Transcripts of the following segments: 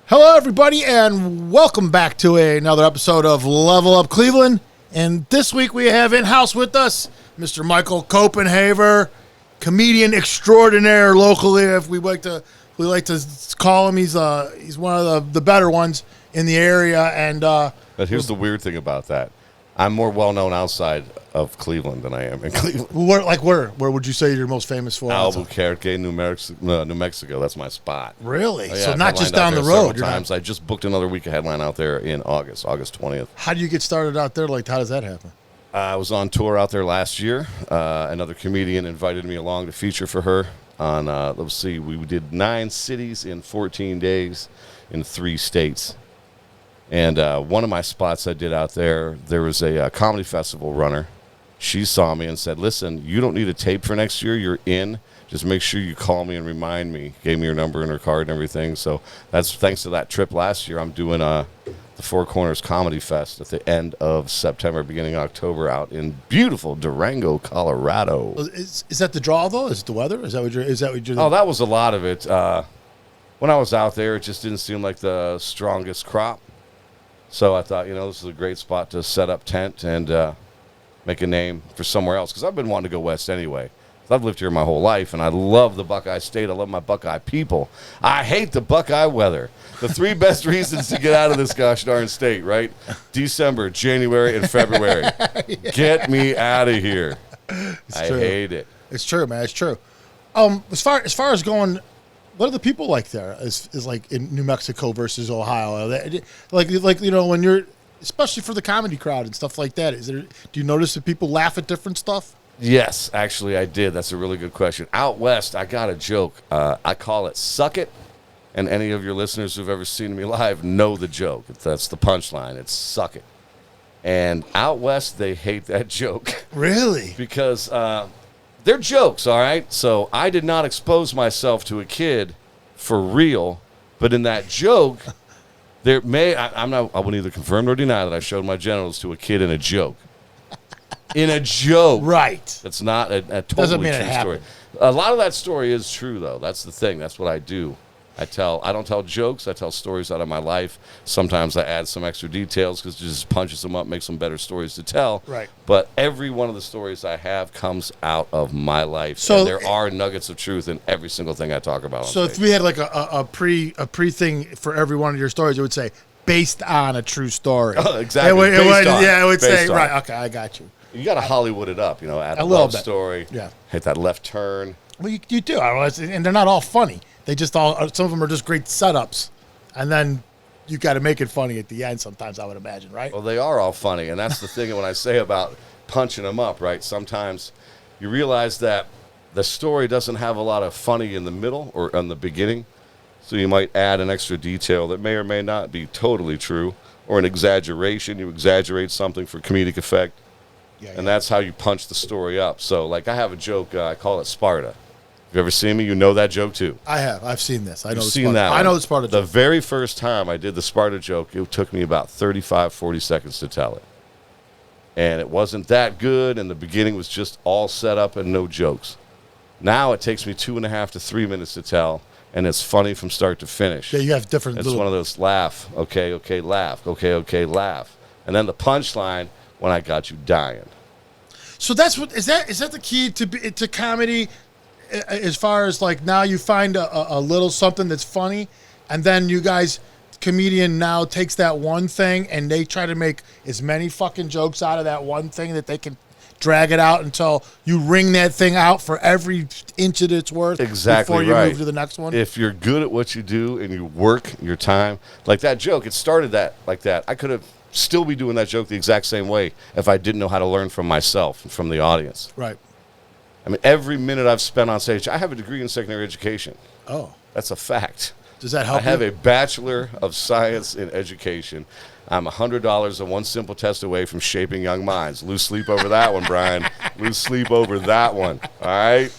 Hello, everybody, and welcome back to another episode of Level Up Cleveland. And this week we have in-house with us Mr. Michael Copenhaver, comedian extraordinaire locally, if we like to call him. He's one of the better ones in the area. And but here's the weird thing about that: I'm more well-known outside of Cleveland than I am in Cleveland. Where would you say you're most famous for? Albuquerque, New Mexico. That's my spot. Really? Oh, yeah, so I've not just headlined down the out there road. several times. I just booked another week of headline out there in August 20th. How do you get started out there? Like, how does that happen? I was on tour out there last year. Another comedian invited me along to feature for her on, let's see, we did 9 cities in 14 days in 3 states. And one of my spots I did out there was a comedy festival runner. She saw me and said, listen, you don't need a tape for next year. You're in. Just make sure you call me and remind me. Gave me her number and her card and everything. So that's thanks to that trip last year. I'm doing the Four Corners Comedy Fest at the end of September, beginning of October, out in beautiful Durango, Colorado. Is that the draw, though? Is it the weather? Is that what you're Oh, that was a lot of it. When I was out there, it just didn't seem like the strongest crop. So I thought, this is a great spot to set up tent and make a name for somewhere else. Because I've been wanting to go west anyway. I've lived here my whole life, and I love the Buckeye State. I love my Buckeye people. I hate the Buckeye weather. The 3 best reasons to get out of this gosh darn state, right? December, January, and February. Yeah. Get me out of here. I hate it. It's true, man. It's true. As far as going, what are the people like there? Is like in New Mexico versus Ohio? Like when you're, especially for the comedy crowd and stuff like that. Do you notice that people laugh at different stuff? Yes, actually I did. That's a really good question. Out west, I got a joke. I call it Suck It. And any of your listeners who've ever seen me live know the joke. That's the punchline. It's Suck It. And out west, they hate that joke. Really? Because they're jokes, all right? So I did not expose myself to a kid for real. But in that joke, I will neither confirm nor deny that I showed my genitals to a kid in a joke. In a joke. Right. That's not a totally true story. A lot of that story is true, though. That's the thing. That's what I do. I don't tell jokes. I tell stories out of my life. Sometimes I add some extra details because it just punches them up, makes them better stories to tell. Right. But every one of the stories I have comes out of my life. So and there are nuggets of truth in every single thing I talk about on stage. If we had like a pre thing for every one of your stories, it would say, based on a true story. Oh, exactly. It would say, right, okay, I got you. You got to Hollywood it up, add a love story. Yeah. Hit that left turn. Well, you do. And they're not all funny. They just some of them are just great setups. And then you got to make it funny at the end sometimes, I would imagine, right? Well, they are all funny. And that's the thing when I say about punching them up, right? Sometimes you realize that the story doesn't have a lot of funny in the middle or in the beginning. So you might add an extra detail that may or may not be totally true, or an exaggeration. You exaggerate something for comedic effect. Yeah. And that's how you punch the story up. So, like, I have a joke. I call it Sparta. If you ever seen me, you know that joke, too. I have. I've seen this. I know You've seen that one. I know the Sparta joke. The very first time I did the Sparta joke, it took me about 35, 40 seconds to tell it. And it wasn't that good, and the beginning was just all set up and no jokes. Now it takes me 2.5 to 3 minutes to tell, and it's funny from start to finish. Yeah, you have different It's one of those laugh, okay, laugh, okay, laugh. And then the punchline, when I got you dying. So that's what is that the key to comedy, as far as like now you find a little something that's funny, and then you guys, comedian now takes that one thing and they try to make as many fucking jokes out of that one thing that they can drag it out until you wring that thing out for every inch that it's worth. Exactly. Before you move to the next one. If you're good at what you do and you work your time, like that joke, it started like that. I could have still be doing that joke the exact same way if I didn't know how to learn from myself and from the audience. Right. I mean, every minute I've spent on stage, I have a degree in secondary education. Oh. That's a fact. Does that help I have a Bachelor of Science in Education. I'm $100 and one simple test away from shaping young minds. Lose sleep over that one, Brian. Lose sleep over that one. All right?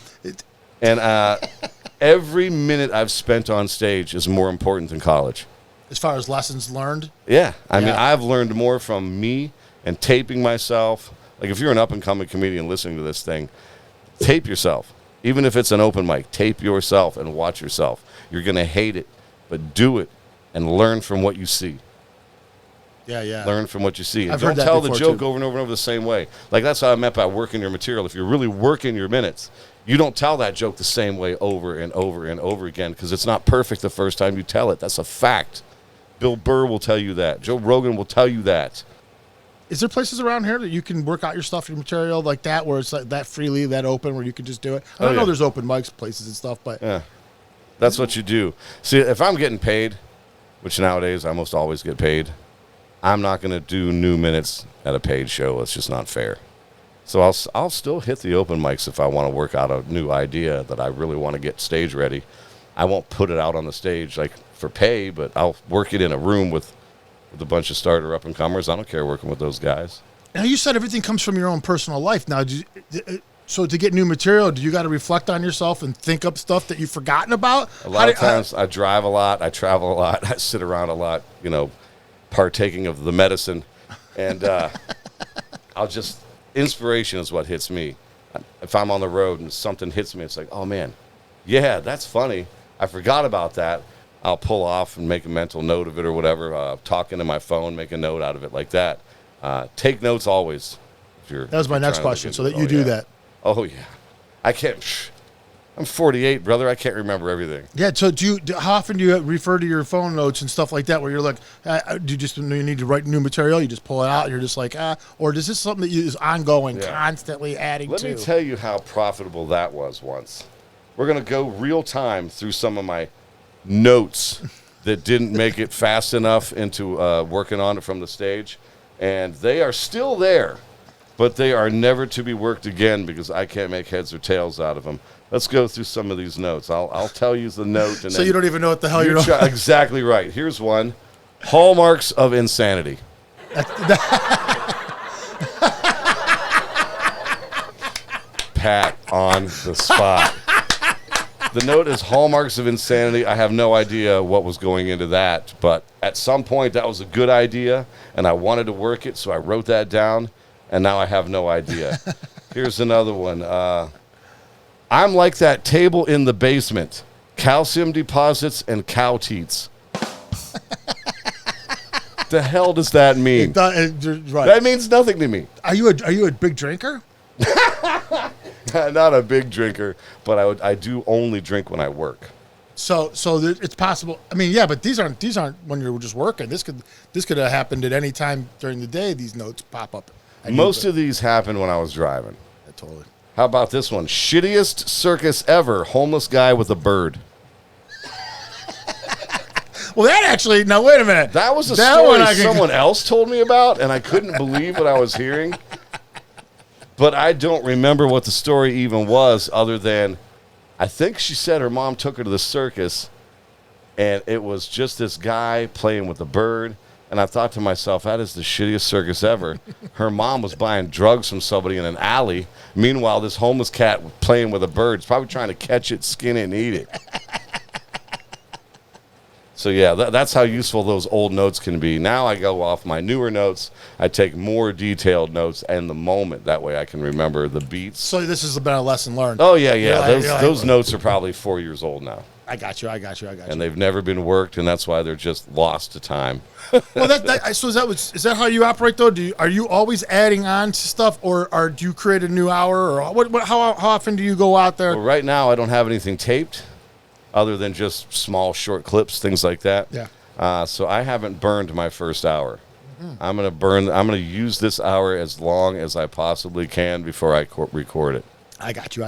And every minute I've spent on stage is more important than college. As far as lessons learned? Yeah. I mean, I've learned more from me and taping myself. Like, if you're an up-and-coming comedian listening to this thing, tape yourself. Even if it's an open mic, tape yourself and watch yourself. You're going to hate it, but do it and learn from what you see. Yeah, yeah. Learn from what you see. And I've don't heard that tell the before, joke too. over and over and over the same way. Like, that's how I meant by working your material. If you're really working your minutes, you don't tell that joke the same way over and over and over again because it's not perfect the first time you tell it. That's a fact. Bill Burr will tell you that. Joe Rogan will tell you that. Is there places around here that you can work out your stuff, your material like that, where it's like that freely, that open, where you can just do it? I don't know there's open mics places and stuff, but... Yeah. That's what you do. See, if I'm getting paid, which nowadays I almost always get paid, I'm not going to do new minutes at a paid show. It's just not fair. So I'll still hit the open mics if I want to work out a new idea that I really want to get stage ready. I won't put it out on the stage like for pay, but I'll work it in a room with a bunch of starter up-and-comers. I don't care working with those guys. Now, you said everything comes from your own personal life. Now, so to get new material, do you got to reflect on yourself and think up stuff that you've forgotten about? A lot of times I drive a lot, I travel a lot, I sit around a lot, partaking of the medicine. And inspiration is what hits me. If I'm on the road and something hits me, it's like, oh, man, yeah, that's funny. I forgot about that. I'll pull off and make a mental note of it or whatever, talk into my phone, make a note out of it like that. Take notes always. That was my next question, so that you do that. Oh, yeah. I can't. I'm 48, brother. I can't remember everything. Yeah, so how often do you refer to your phone notes and stuff like that where you're like, do you just you need to write new material, you just pull it out, and you're just like, or is this something that is ongoing, constantly adding to? Let me tell you how profitable that was once. We're going to go real time through some of my notes that didn't make it fast enough into working on it from the stage, and they are still there, but they are never to be worked again because I can't make heads or tails out of them. Let's go through some of these notes. I'll tell you the note. And so you don't even know what the hell you're doing. Exactly right. Here's one. Hallmarks of insanity. Pat on the spot. The note is hallmarks of insanity. I have no idea what was going into that, but at some point that was a good idea, and I wanted to work it, so I wrote that down, and now I have no idea. Here's another one. I'm like that table in the basement. Calcium deposits and cow teats. The hell does that mean? Right. That means nothing to me. Are you a big drinker? Not a big drinker, but I do only drink when I work. So it's possible. I mean, yeah, but these aren't when you're just working. This could have happened at any time during the day. These notes pop up. Most of these happened when I was driving. Yeah, totally. How about this one? Shittiest circus ever. Homeless guy with a bird. Well, that actually. Now wait a minute. That was a story someone else told me about, and I couldn't believe what I was hearing. But I don't remember what the story even was, other than I think she said her mom took her to the circus, and it was just this guy playing with a bird. And I thought to myself, that is the shittiest circus ever. Her mom was buying drugs from somebody in an alley. Meanwhile, this homeless cat playing with a bird is probably trying to catch it, skin it, and eat it. So, yeah, that's how useful those old notes can be. Now I go off my newer notes. I take more detailed notes and the moment. That way I can remember the beats. So this has been a lesson learned. Oh, yeah. Those notes are probably 4 years old now. I got you. And they've never been worked, and that's why they're just lost to time. Well, so is that how you operate, though? Are you always adding on to stuff, or do you create a new hour, or how often do you go out there? Well, right now I don't have anything taped other than just small, short clips, things like that. Yeah. So I haven't burned my first hour. Mm-hmm. I'm going to use this hour as long as I possibly can before I record it. I got you.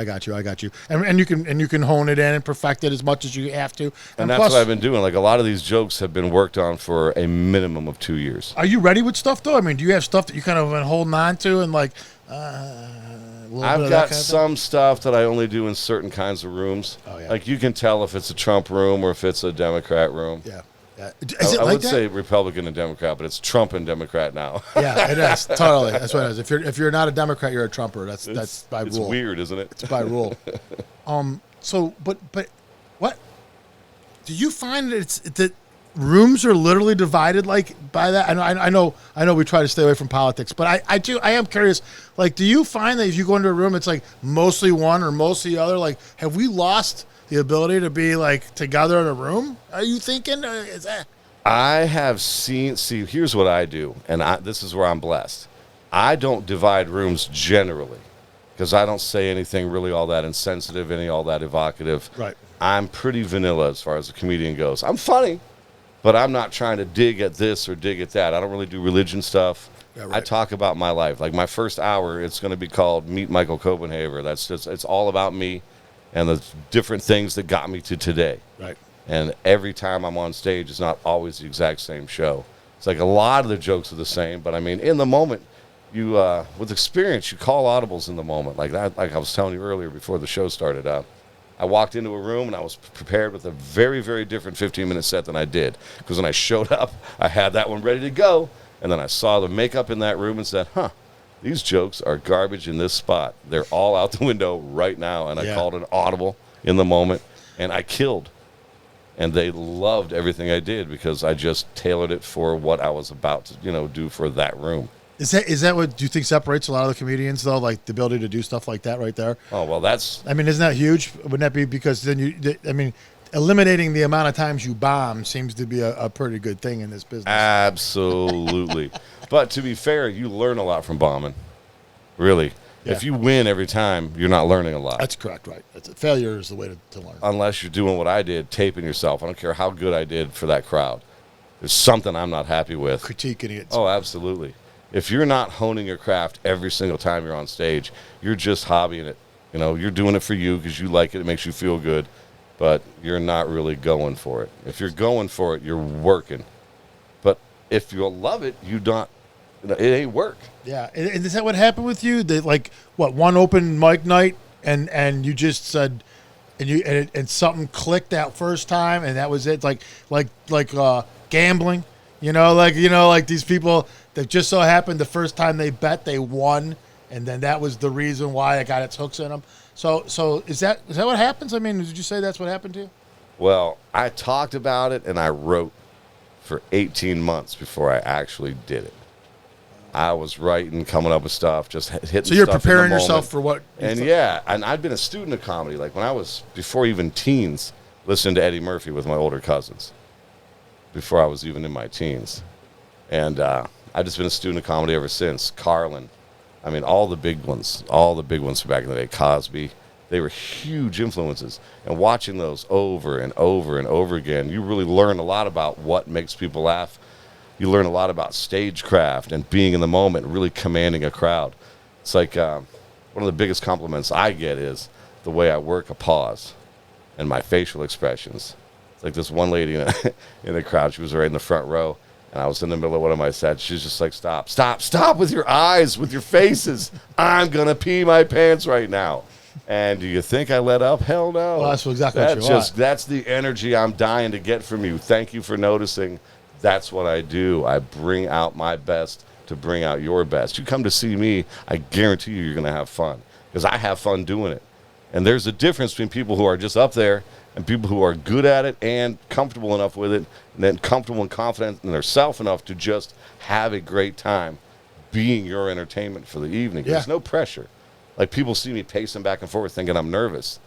And you can hone it in and perfect it as much as you have to. And that's what I've been doing. Like, a lot of these jokes have been worked on for a minimum of 2 years. Are you ready with stuff, though? I mean, do you have stuff that you kind of been holding on to and like I've got some stuff that I only do in certain kinds of rooms. Oh, yeah. Like, you can tell if it's a Trump room or if it's a Democrat room. Yeah. I would say Republican and Democrat, but it's Trump and Democrat now. Yeah, it is. Totally. That's what it is. If you're not a Democrat, you're a Trumper. That's by rule. It's weird, isn't it? It's by rule. So, but what do you find that rooms are literally divided like by that? I know we try to stay away from politics, but I am curious. Like, do you find that if you go into a room, it's like mostly one or mostly the other? Like, have we lost the ability to be like together in a room? Are you thinking? Is that? I have seen. See, here's what I do, and this is where I'm blessed. I don't divide rooms generally because I don't say anything really all that insensitive, any all that evocative. Right. I'm pretty vanilla as far as a comedian goes. I'm funny, but I'm not trying to dig at this or dig at that. I don't really do religion stuff. Yeah, right. I talk about my life. Like my first hour, it's going to be called Meet Michael Copenhaver. It's all about me and the different things that got me to today. Right. And every time I'm on stage, it's not always the exact same show. It's like a lot of the jokes are the same, but I mean, in the moment, you with experience, you call audibles in the moment. Like that, like I was telling you earlier before the show started out. I walked into a room and I was prepared with a very, very different 15-minute set than I did. Because when I showed up, I had that one ready to go. And then I saw the makeup in that room and said, these jokes are garbage in this spot. They're all out the window right now. And I called an audible in the moment, and I killed. And they loved everything I did because I just tailored it for what I was about to, do for that room. Is that what do you think separates a lot of the comedians, though? Like the ability to do stuff like that right there? Oh, well, that's... I mean, isn't that huge? Wouldn't that be because then eliminating the amount of times you bomb seems to be a pretty good thing in this business. Absolutely. But to be fair, you learn a lot from bombing. Really. Yeah. If you win every time, you're not learning a lot. That's correct, right. Failure is the way to learn. Unless you're doing what I did, taping yourself. I don't care how good I did for that crowd. There's something I'm not happy with. Critiquing it. Oh, absolutely. If you're not honing your craft every single time you're on stage, you're just hobbying it. You're doing it for you because you like it. It makes you feel good. But you're not really going for it. If you're going for it, you're working. But if you love it, it ain't work. Yeah. And is that what happened with you? One open mic night and you just said, and something clicked that first time and that was it? Like gambling, like these people that just so happened the first time they bet they won, and then that was the reason why it got its hooks in them. So is that what happens? I mean, did you say that's what happened to you? Well, I talked about it and I wrote for 18 months before I actually did it. I was writing, coming up with stuff, just hitting stuff. So you're preparing in the yourself moment. for what? And I'd been a student of comedy. Like when I was, before even teens, listening to Eddie Murphy with my older cousins. Before I was even in my teens. And I've just been a student of comedy ever since. Carlin. I mean, all the big ones from back in the day. Cosby. They were huge influences. And watching those over and over and over again, you really learn a lot about what makes people laugh. You learn a lot about stagecraft and being in the moment, really commanding a crowd. It's like one of the biggest compliments I get is the way I work a pause and my facial expressions. It's like this one lady in the crowd, she was right in the front row, and I was in the middle of one of my sets. She's just like, stop with your eyes, with your faces. I'm going to pee my pants right now. And do you think I let up? Hell no. Well, that's exactly what you want. That's the energy I'm dying to get from you. Thank you for noticing. That's what I do. I bring out my best to bring out your best. You come to see me, I guarantee you're going to have fun because I have fun doing it. And there's a difference between people who are just up there and people who are good at it and comfortable enough with it and then comfortable and confident in themselves enough to just have a great time being your entertainment for the evening. Yeah. There's no pressure. Like people see me pacing back and forth thinking I'm nervous.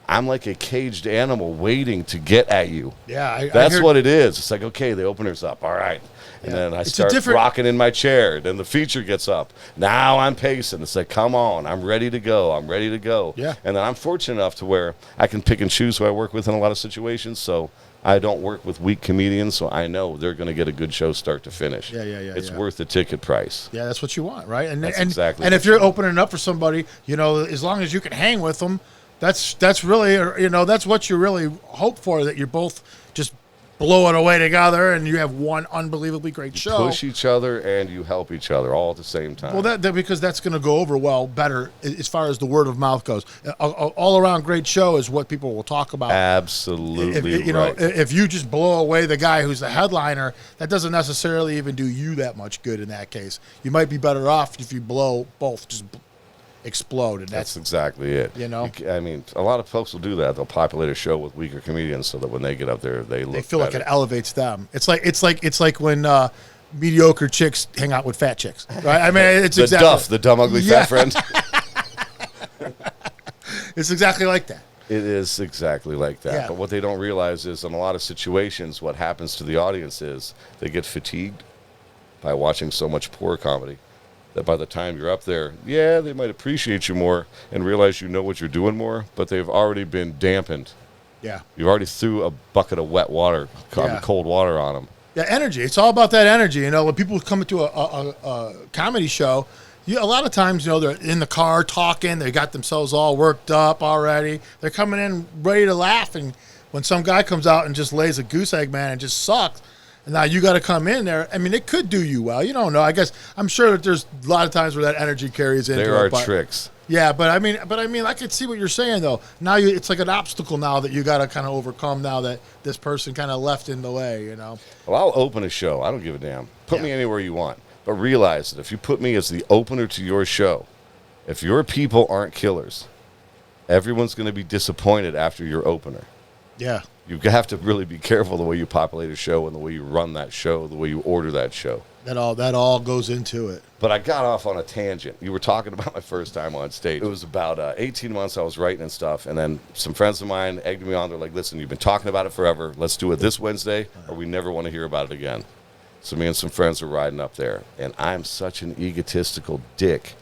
I'm like a caged animal waiting to get at you. Yeah, that's what it is. It's like, okay, the opener's up. All right. And then I start rocking in my chair. Then the feature gets up. Now I'm pacing. It's like, come on. I'm ready to go. Yeah. And then I'm fortunate enough to where I can pick and choose who I work with in a lot of situations. So I don't work with weak comedians, so I know they're going to get a good show start to finish. Yeah. It's worth the ticket price. Yeah, that's what you want, right? And exactly. And if you're opening up for somebody, as long as you can hang with them, that's really, that's what you really hope for, that you're both just blow it away together and you have one unbelievably great show. Push each other and you help each other all at the same time. Well, because that's going to go over better as far as the word of mouth goes. All around great show is what people will talk about. Absolutely right. If you just blow away the guy who's the headliner, that doesn't necessarily even do you that much good in that case. You might be better off if you blow both, just explode. And that's exactly it. I mean, a lot of folks will do that. They'll populate a show with weaker comedians so that when they get up there, they feel better. Like it elevates them. It's like when mediocre chicks hang out with fat chicks, right? I mean, it's the dumb ugly fat friend. It's exactly like that. It is exactly like that. Yeah. But what they don't realize is in a lot of situations, what happens to the audience is they get fatigued by watching so much poor comedy that by the time you're up there, yeah, they might appreciate you more and realize you know what you're doing more, but they've already been dampened. Yeah. You already threw a bucket of wet water, Yeah. cold water on them. Yeah, energy. It's all about that energy. You know, when people come into a comedy show, a lot of times, you know, they're in the car talking. They got themselves all worked up already. They're coming in ready to laugh. And when some guy comes out and just lays a goose egg, man, and just sucks, and now you got to come in there. I mean, it could do you well. You don't know. I guess I'm sure that there's a lot of times where that energy carries into it. There are tricks. Yeah, but I mean, I could see what you're saying though. Now it's like an obstacle now that you got to kind of overcome now that this person kind of left in the way. You know. Well, I'll open a show. I don't give a damn. Put me anywhere you want. But realize that if you put me as the opener to your show, if your people aren't killers, everyone's going to be disappointed after your opener. Yeah. You have to really be careful the way you populate a show and the way you run that show, the way you order that show. That all goes into it. But I got off on a tangent. You were talking about my first time on stage. It was about 18 months I was writing and stuff, and then some friends of mine egged me on. They're like, listen, you've been talking about it forever. Let's do it this Wednesday, or we never want to hear about it again. So me and some friends were riding up there, and I'm such an egotistical dick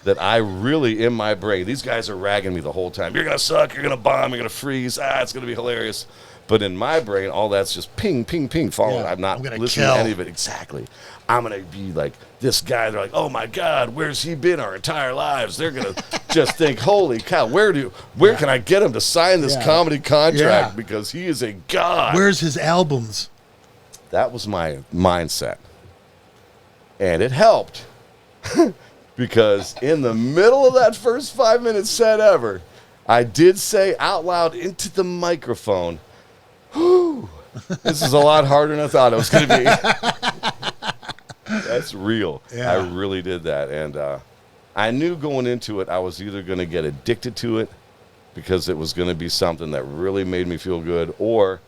that I really, in my brain, these guys are ragging me the whole time. You're going to suck, you're going to bomb, you're going to freeze, it's going to be hilarious. But in my brain, all that's just ping, ping, ping, following. Yeah, I'm not gonna listening kill. to any of it. Exactly. I'm going to be like this guy. They're like, oh, my God, where's he been our entire lives? They're going to just think, holy cow, where can I get him to sign this comedy contract? Yeah. Because he is a god. Where's his albums? That was my mindset. And it helped. Because in the middle of that first 5-minute set ever, I did say out loud into the microphone, whew, this is a lot harder than I thought it was going to be. That's real. Yeah. I really did that. And I knew going into it, I was either going to get addicted to it because it was going to be something that really made me feel good, or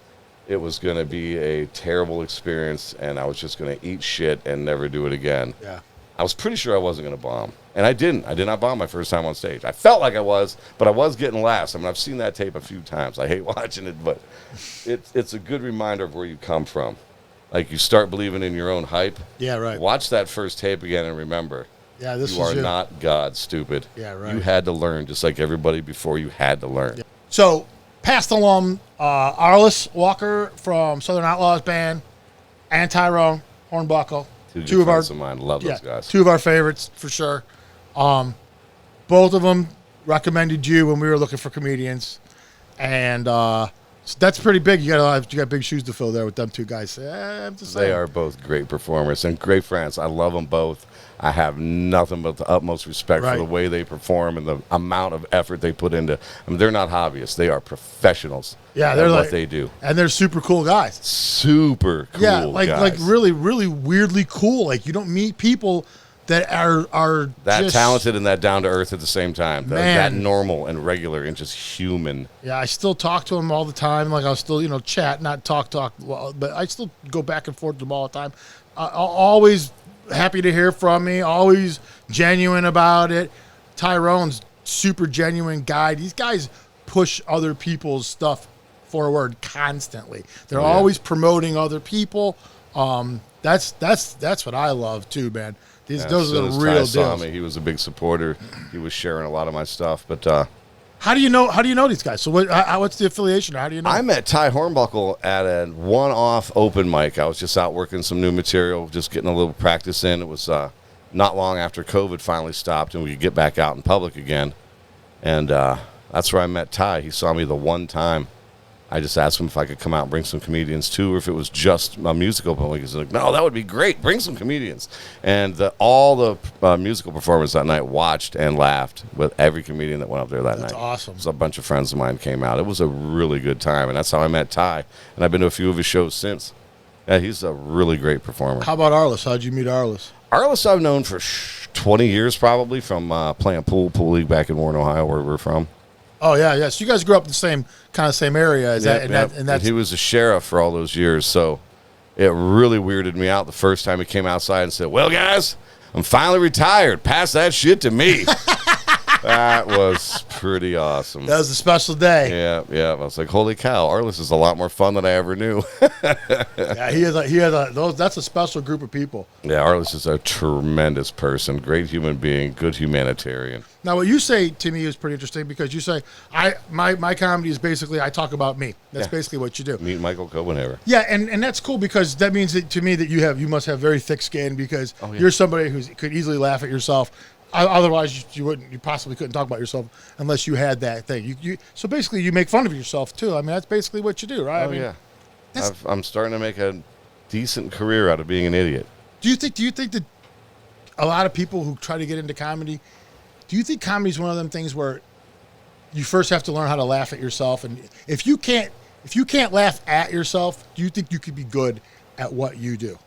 it was going to be a terrible experience and I was just going to eat shit and never do it again. Yeah. I was pretty sure I wasn't going to bomb. And I didn't. I did not bomb my first time on stage. I felt like I was, but I was getting laughs. I mean, I've seen that tape a few times. I hate watching it, but it's a good reminder of where you come from. Like, you start believing in your own hype. Yeah, right. Watch that first tape again and remember, Yeah, this you is are not God, stupid. Yeah, right. You had to learn just like everybody before you had to learn. Yeah. So, past alum Arliss Walker from Southern Outlaws Band and Tyrone Hornbuckle. Two of friends of mine. Love those guys. Two of our favorites for sure. Both of them recommended you when we were looking for comedians, and so that's pretty big. You got big shoes to fill there with them two guys. I'm just saying. They are both great performers and great friends. I love them both. I have nothing but the utmost respect for the way they perform and the amount of effort they put into. I mean, they're not hobbyists; they are professionals. Yeah, they're what they do, and they're super cool guys. Super cool. Yeah, like guys. really, really weirdly cool. Like, you don't meet people that are that just talented and that down to earth at the same time. Man. That normal and regular and just human. Yeah, I still talk to them all the time. Like, I'll still, chat, not talk, but I still go back and forth with them all the time. Always happy to hear from me. Always genuine about it. Tyrone's super genuine guy. These guys push other people's stuff forward constantly. They're always promoting other people. That's what I love too, man. Those are the real deals. Saw me. He was a big supporter. He was sharing a lot of my stuff. But how do you know these guys? So what's the affiliation? How do you know? I met Ty Hornbuckle at a one-off open mic. I was just out working some new material, just getting a little practice in. It was not long after COVID finally stopped and we could get back out in public again. And that's where I met Ty. He saw me the one time. I just asked him if I could come out and bring some comedians too, or if it was just a musical open mic. He's like, no, that would be great. Bring some comedians. And all the musical performers that night watched and laughed with every comedian that went up there that night. That's awesome. So a bunch of friends of mine came out. It was a really good time, and that's how I met Ty. And I've been to a few of his shows since. Yeah, he's a really great performer. How about Arliss? How'd you meet Arliss? Arliss I've known for 20 years probably from playing pool league back in Warren, Ohio, where we're from. Oh, yeah. So you guys grew up in the same area. And he was a sheriff for all those years, so it really weirded me out the first time he came outside and said, well, guys, I'm finally retired. Pass that shit to me. That was pretty awesome. That was a special day. Yeah. I was like, holy cow, Arliss is a lot more fun than I ever knew. Yeah, that's a special group of people. Yeah, Arliss is a tremendous person, great human being, good humanitarian. Now, what you say to me is pretty interesting because you say my comedy is basically I talk about me. That's basically what you do. Meet Michael Copenhaver. Yeah, and that's cool because that means that to me that you must have very thick skin because you're somebody who could easily laugh at yourself. Otherwise, you possibly couldn't talk about yourself unless you had that thing. So basically, you make fun of yourself too. I mean, that's basically what you do, right? I'm starting to make a decent career out of being an idiot. Do you think that a lot of people who try to get into comedy, do you think comedy is one of them things where you first have to learn how to laugh at yourself, and if you can't laugh at yourself, do you think you could be good at what you do?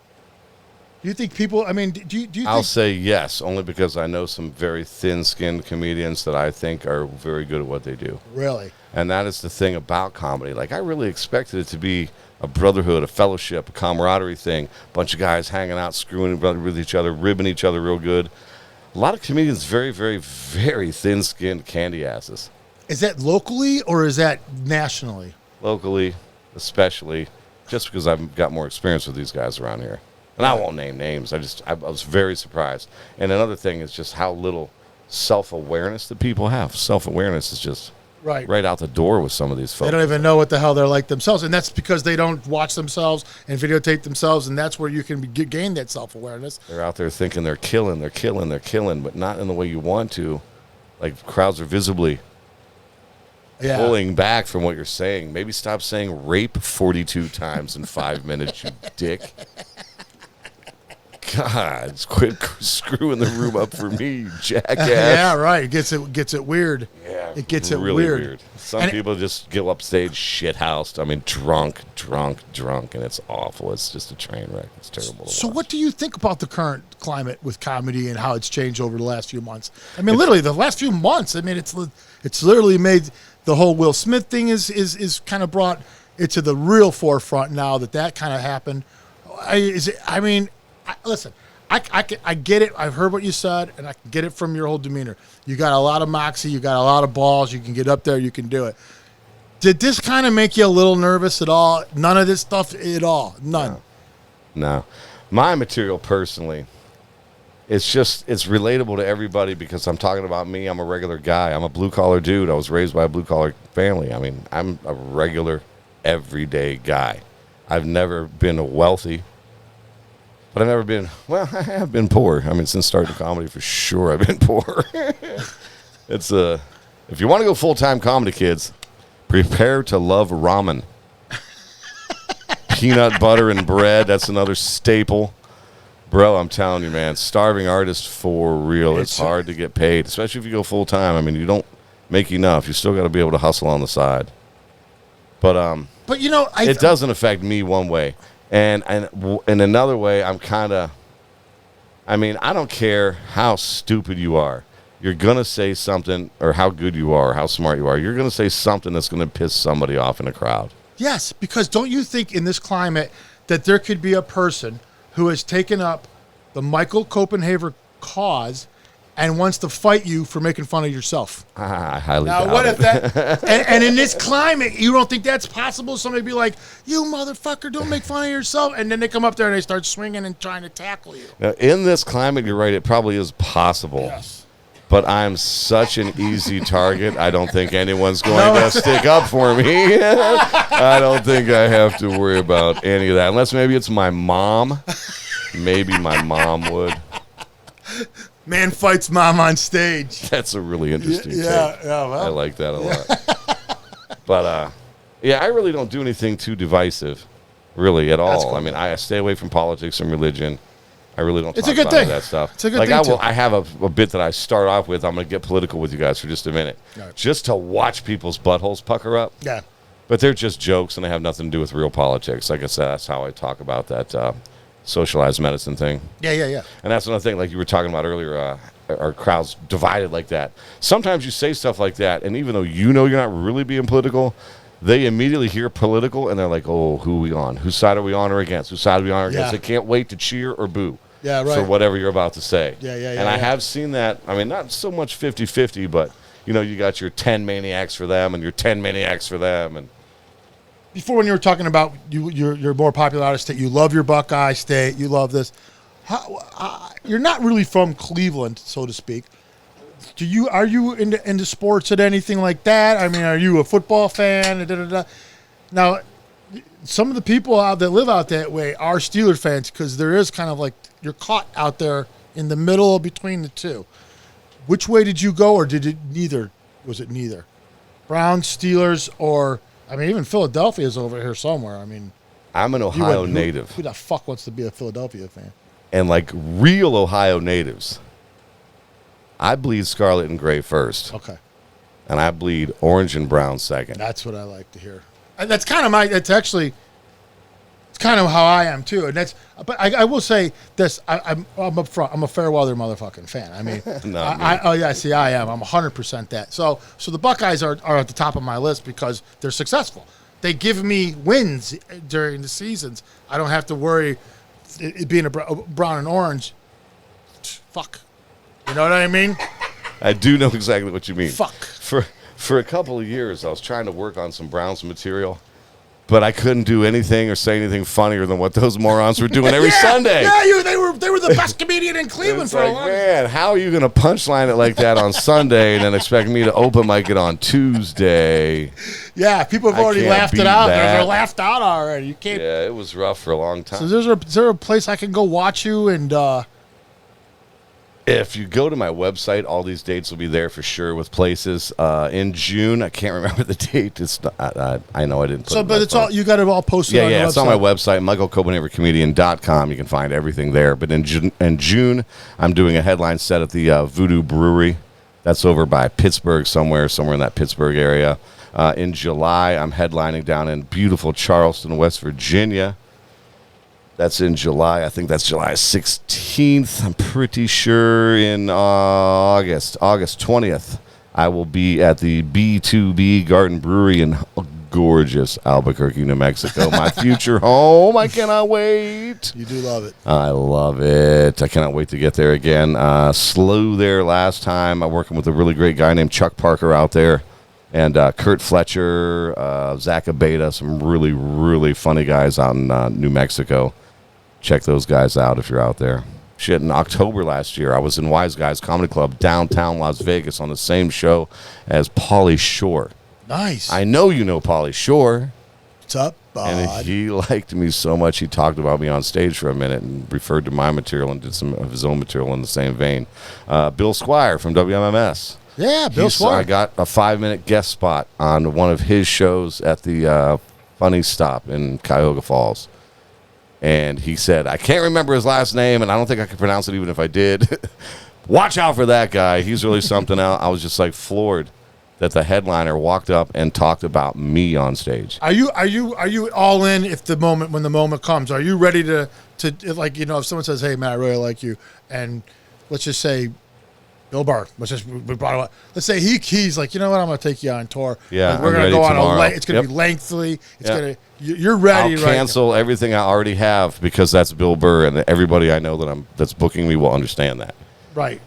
Do you think people? I mean, do you? I'll say yes, only because I know some very thin-skinned comedians that I think are very good at what they do. Really? And that is the thing about comedy. Like, I really expected it to be a brotherhood, a fellowship, a camaraderie thing. A bunch of guys hanging out, screwing with each other, ribbing each other real good. A lot of comedians very, very, very thin-skinned candy asses. Is that locally or is that nationally? Locally, especially, just because I've got more experience with these guys around here. And I won't name names. I was very surprised. And another thing is just how little self-awareness that people have. Self-awareness is just right out the door with some of these folks. They don't even know what the hell they're like themselves. And that's because they don't watch themselves and videotape themselves. And that's where you can gain that self-awareness. They're out there thinking they're killing, but not in the way you want to. Like, crowds are visibly pulling back from what you're saying. Maybe stop saying rape 42 times in 5 minutes, you dick. God, quit screwing the room up for me, you jackass. Yeah, right. It gets it weird. Yeah, it gets it really weird. Some people just get upstage shithoused. I mean, drunk, and it's awful. It's just a train wreck. It's terrible. So what do you think about the current climate with comedy and how it's changed over the last few months? I mean, literally the last few months. I mean, it's literally made the whole Will Smith thing is kind of brought it to the real forefront now that kind of happened. Listen, I get it. I've heard what you said, and I can get it from your whole demeanor. You got a lot of moxie. You got a lot of balls. You can get up there. You can do it. Did this kind of make you a little nervous at all? None of this stuff at all? None? No. My material, personally, it's relatable to everybody because I'm talking about me. I'm a regular guy. I'm a blue-collar dude. I was raised by a blue-collar family. I mean, I'm a regular, everyday guy. I've never been wealthy. But I've never been, well, I have been poor. I mean, since starting comedy, for sure, I've been poor. If you want to go full-time comedy, kids, prepare to love ramen. Peanut butter and bread, that's another staple. Bro, I'm telling you, man, starving artist for real. It's hard to get paid, especially if you go full-time. I mean, you don't make enough. You still got to be able to hustle on the side. But you know, it doesn't affect me one way. And in another way, I don't care how stupid you are. You're going to say something, or how good you are, or how smart you are. You're going to say something that's going to piss somebody off in a crowd. Yes, because don't you think in this climate that there could be a person who has taken up the Michael Copenhaver cause and wants to fight you for making fun of yourself? I highly doubt what it. If that? and in this climate, you don't think that's possible? Somebody be like, "You motherfucker, don't make fun of yourself," and then they come up there and they start swinging and trying to tackle you. Now, in this climate, you're right. It probably is possible. Yes. But I'm such an easy target. I don't think anyone's going to stick up for me. I don't think I have to worry about any of that, unless maybe it's my mom. Maybe my mom would. Man fights mom on stage. That's a really interesting take. Well, I like that a lot. But, I really don't do anything too divisive, really, at all. Cool. I mean, I stay away from politics and religion. I really don't talk about that stuff. It's a good thing. I have a bit that I start off with. I'm going to get political with you guys for just a minute. Right. Just to watch people's buttholes pucker up. Yeah. But they're just jokes, and they have nothing to do with real politics. Like I said, that's how I talk about that socialized medicine thing. Yeah. And that's another thing, like you were talking about earlier, our crowd's divided like that. Sometimes you say stuff like that, and even though you know you're not really being political, they immediately hear political, and they're like, oh, who are we on? Whose side are we on or against? Whose side are we on or against? They can't wait to cheer or boo. Yeah, right. for whatever you're about to say. Yeah. And I have seen that. I mean, not so much 50-50, but you got your 10 maniacs for them and your 10 maniacs for them. And before, when you were talking about you're more popular out of state, you love your Buckeye State, you love this. You're not really from Cleveland, so to speak. Are you into sports and anything like that? I mean, are you a football fan? Now, some of the people that live out that way are Steelers fans, because there is kind of like you're caught out there in the middle between the two. Which way did you go, or did it neither? Was it neither? Browns, Steelers, or I mean, even Philadelphia is over here somewhere. I mean, I'm an Ohio native. Who the fuck wants to be a Philadelphia fan? And like real Ohio natives, I bleed scarlet and gray first. Okay. And I bleed orange and brown second. That's what I like to hear. And that's kind of it's kind of how I am too. And but I will say this, I'm up front. I'm a fair weather motherfucking fan. I mean, I am. I'm 100% that. So the Buckeyes are at the top of my list because they're successful. They give me wins during the seasons. I don't have to worry it being a brown and orange. Fuck. You know what I mean? I do know exactly what you mean. Fuck. For a couple of years, I was trying to work on some Browns material, but I couldn't do anything or say anything funnier than what those morons were doing every Sunday. Yeah, they were the best comedian in Cleveland for a long time. Man, how are you going to punchline it like that on Sunday and then expect me to open mic it on Tuesday? Yeah, people have already laughed it out. They're laughed out already. You can't. Yeah, it was rough for a long time. So is there a place I can go watch you and? If you go to my website, all these dates will be there for sure with places. In June, I can't remember the date. It's not, I know I didn't put it. But it's all you got it all posted on your website. Yeah, it's on my website, michaelcopenhavercomedian.com. You can find everything there. But in June, I'm doing a headline set at the Voodoo Brewery. That's over by Pittsburgh somewhere in that Pittsburgh area. In July, I'm headlining down in beautiful Charleston, West Virginia. That's in July. I think that's July 16th. I'm pretty sure in August 20th, I will be at the B2B Garden Brewery in gorgeous Albuquerque, New Mexico. My future home. I cannot wait. You do love it. I love it. I cannot wait to get there again. Slew there last time. I'm working with a really great guy named Chuck Parker out there. And Kurt Fletcher, Zach Abeda, some really, really funny guys out in New Mexico. Check those guys out if you're out there. Shit, in October last year, I was in Wise Guys Comedy Club downtown Las Vegas on the same show as Pauly Shore. Nice. I know you know Pauly Shore. What's up, bud? And he liked me so much, he talked about me on stage for a minute and referred to my material and did some of his own material in the same vein. Bill Squire from WMMS. Yeah, Bill Squire. I got a 5-minute guest spot on one of his shows at the Funny Stop in Cuyahoga Falls. And he said, I can't remember his last name, and I don't think I could pronounce it even if I did. Watch out for that guy. He's really something else. I was just like floored that the headliner walked up and talked about me on stage. Are you all in when the moment comes? Are you ready to like, if someone says, hey, man, I really like you, and let's just say Bill Burr, let's say he's like, you know what, I'm going to take you on tour. Yeah, like, we're going to go tomorrow. on it's going to be lengthy. It's going to you're ready. I'll cancel everything I already have because that's Bill Burr, and everybody I know that's booking me will understand that. Right.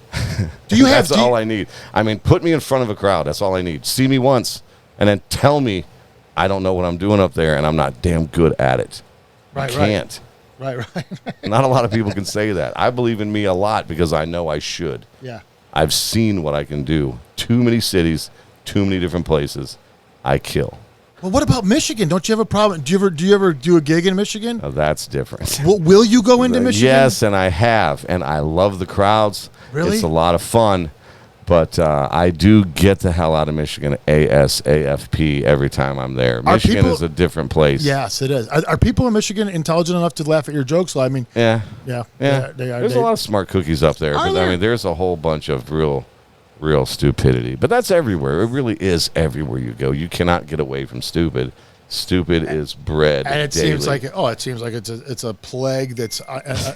Do you have? That's all I need. I mean, put me in front of a crowd. That's all I need. See me once, and then tell me I don't know what I'm doing up there, and I'm not damn good at it. Right. I can't. Right. Not a lot of people can say that. I believe in me a lot because I know I should. Yeah. I've seen what I can do. Too many cities, too many different places. I kill. Well, what about Michigan? Don't you have a problem? Do you ever do a gig in Michigan? Oh, that's different. Will you go into Michigan? Yes, and I have, and I love the crowds. Really? It's a lot of fun, but I do get the hell out of Michigan ASAFP every time I'm there. Michigan is a different place. Yes, it is. Are people in Michigan intelligent enough to laugh at your jokes? I mean, yeah. They are. There's a lot of smart cookies up there, but I mean, there's a whole bunch of real stupidity. But that's everywhere. It really is everywhere you go. You cannot get away from stupid. Stupid is bred and it daily. seems like it's a plague that's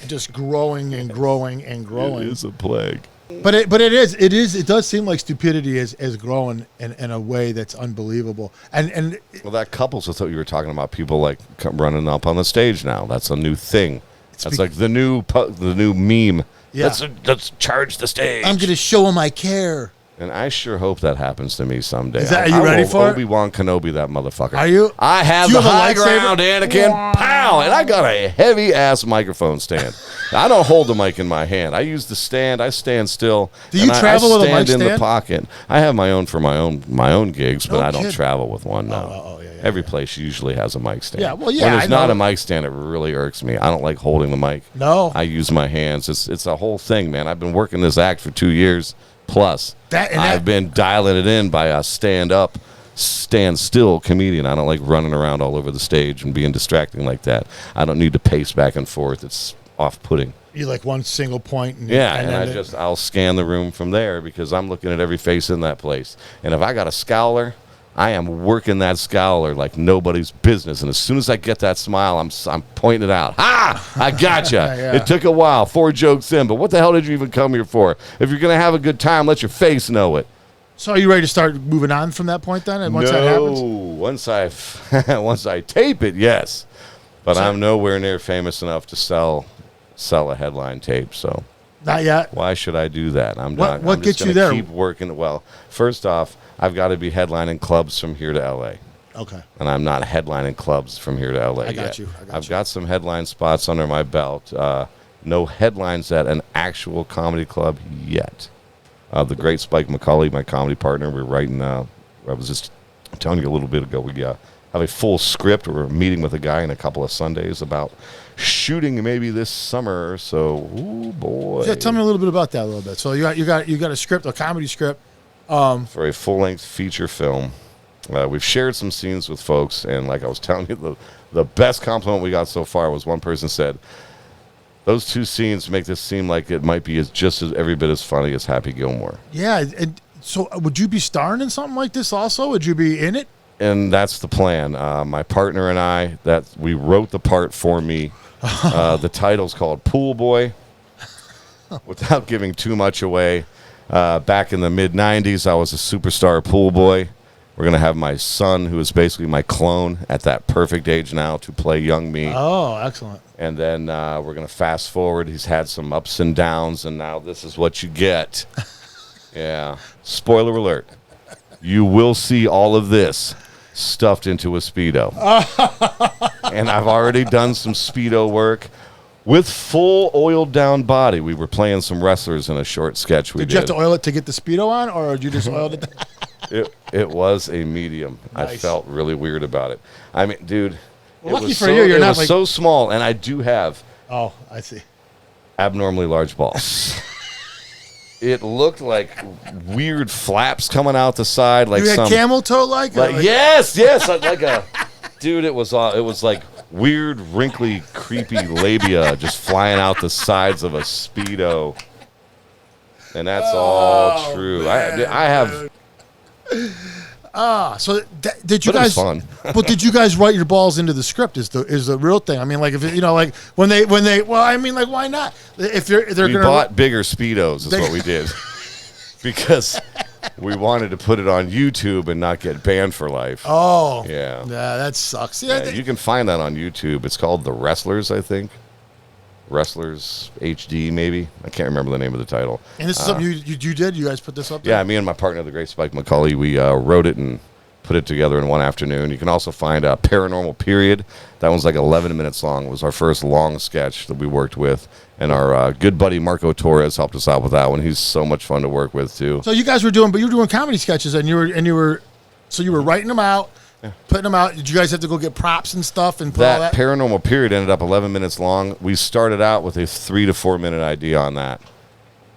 just growing and growing and growing. It is a plague. But it does seem like stupidity is growing in a way that's unbelievable. And well, that couples with what you were talking about, people like running up on the stage now. That's a new thing. That's like the new meme. Yeah. Let's charge the stage. I'm gonna show him I care. And I sure hope that happens to me someday. Are you ready for it? Obi-Wan Kenobi, that motherfucker. Are you? I have Do you the have a high lightsaber? ground, Anakin. Wow. Pow! And I got a heavy-ass microphone stand. I don't hold the mic in my hand. I use the stand. I stand still. Do you travel with a mic stand in the stand? pocket. I have my own for my own gigs, but No I don't kidding. travel with one now. Yeah, Every place usually has a mic stand. Yeah, well, yeah, When there's I not know. a mic stand, it really irks me. I don't like holding the mic. No. I use my hands. It's a whole thing, man. I've been working this act for 2 years plus. I've been dialing it in by a stand still comedian. I don't like running around all over the stage and being distracting like that. I don't need to pace back and forth. It's off-putting. You like one single point. And I'll scan the room from there because I'm looking at every face in that place. And if I got a scowler, I am working that scowler like nobody's business. And as soon as I get that smile, I'm pointing it out. Ha! I gotcha. Yeah. It took a while, 4 jokes in, but what the hell did you even come here for? If you're going to have a good time, let your face know it. So are you ready to start moving on from that point then? And once that happens? Once I tape it, yes. But I'm nowhere near famous enough to sell a headline tape, so Not yet. why should I do that? I'm What not. I'm gets just you gonna there? Keep working. Well, first off, I've got to be headlining clubs from here to LA. Okay. And I'm not headlining clubs from here to LA I got yet. you. I've got some headline spots under my belt. No headlines at an actual comedy club yet. The great Spike McCauley, my comedy partner, we're writing. I was just telling you a little bit ago. We have a full script. We're meeting with a guy in a couple of Sundays about shooting maybe this summer. So, ooh boy. Yeah, tell me a little bit about that a little bit. So you got a script, a comedy script. For a full-length feature film. We've shared some scenes with folks, and like I was telling you, the best compliment we got so far was one person said, those 2 scenes make this seem like it might be just as every bit as funny as Happy Gilmore. Yeah, and so would you be starring in something like this also? Would you be in it? And that's the plan. My partner and I, we wrote the part for me. The title's called Pool Boy. Without giving too much away, back in the mid-'90s, I was a superstar pool boy. We're going to have my son, who is basically my clone at that perfect age now, to play young me. Oh, excellent. And then we're going to fast forward. He's had some ups and downs, and now this is what you get. Yeah. Spoiler alert. You will see all of this stuffed into a Speedo. And I've already done some Speedo work with full oiled down body. We were playing some wrestlers in a short sketch we did. Did you have to oil it to get the Speedo on, or did you just oiled it? It was a medium. Nice. I felt really weird about it. I mean, dude, Well, it lucky was for you, you're it not was like- so small, and I do have Oh, I see. abnormally large balls. It looked like weird flaps coming out the side, like You had some camel toe like yes, like a dude. It was like weird, wrinkly, creepy labia just flying out the sides of a Speedo, and that's all true. I have. So did you But it was guys? fun. But did you guys write your balls into the script? Is the real thing? I mean, like if like when they well, I mean, like why not? If they're We gonna bought bigger Speedos, is what we did, because we wanted to put it on YouTube and not get banned for life. Oh Yeah. that sucks. Yeah, you can find that on YouTube. It's called The Wrestlers, I think. Wrestlers HD, maybe. I can't remember the name of the title. and this is something you did. You guys put this up there? Yeah, me and my partner, the great Spike McCauley, we wrote it and put it together in one afternoon. You can also find Paranormal Period. That one's like 11 minutes long. It was our first long sketch that we worked with. And our good buddy Marco Torres helped us out with that one. He's so much fun to work with, too. So you guys were doing comedy sketches, and you were writing them out, putting them out. Did you guys have to go get props and stuff and put all That that? Paranormal Period ended up 11 minutes long. We started out with a 3 to 4 minute idea on that.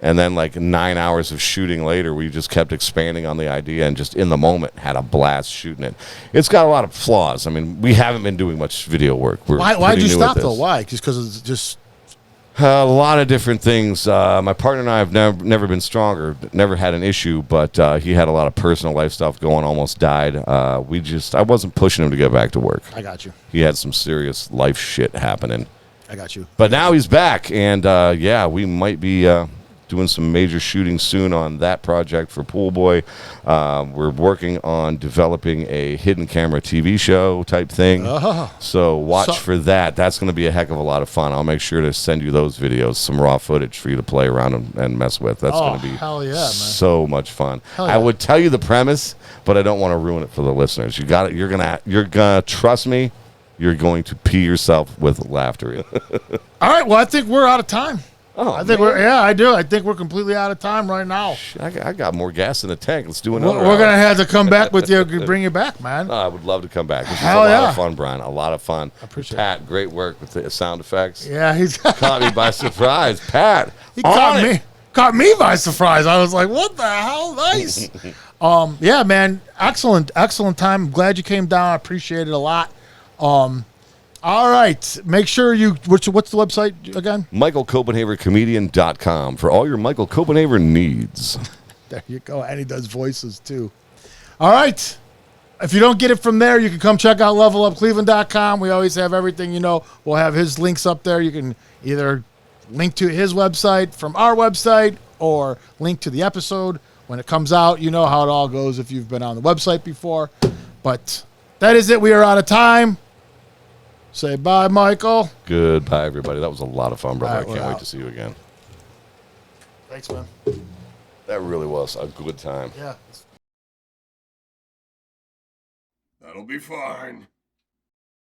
And then like 9 hours of shooting later, we just kept expanding on the idea and just in the moment had a blast shooting it. It's got a lot of flaws. I mean, we haven't been doing much video work. Why did you stop this. though? Why? Just because it's just. A lot of different things. My partner and I have never been stronger, never had an issue, but he had a lot of personal life stuff going, almost died. I wasn't pushing him to get back to work. I got you. He had some serious life shit happening. I got you. But now he's back, and we might be doing some major shooting soon on that project for Pool Boy. We're working on developing a hidden camera TV show type thing. So watch for that. That's going to be a heck of a lot of fun. I'll make sure to send you those videos, some raw footage for you to play around and mess with. That's going to be hell yeah, man. so much fun. Hell yeah. I would tell you the premise, but I don't want to ruin it for the listeners. You got it. You're gonna trust me. You're going to pee yourself with laughter. All right. Well, I think we're out of time. Oh, I think I do. I think we're completely out of time right now. I got more gas in the tank. Let's do another. We're gonna have to come back with you, bring you back, man. I would love to come back. This was Hell a lot of fun, Brian. A lot of fun. I appreciate Pat, great work with the sound effects. Yeah, he's Caught me by surprise, Pat. He caught me by surprise. I was like, "What the hell?" Nice. Yeah, man. Excellent time. I'm glad you came down. I appreciate it a lot. All right. Make sure what's the website again? MichaelCopenhaverComedian.com for all your Michael Copenhaver needs. There you go. And he does voices too. All right. If you don't get it from there, you can come check out levelupcleveland.com. We always have everything, We'll have his links up there. You can either link to his website from our website or link to the episode when it comes out. You know how it all goes if you've been on the website before. But that is it. We are out of time. Say bye, Michael. Goodbye, everybody. That was a lot of fun, brother. Right, I can't wait to see you again. Thanks, man. That really was a good time. Yeah. That'll be fine.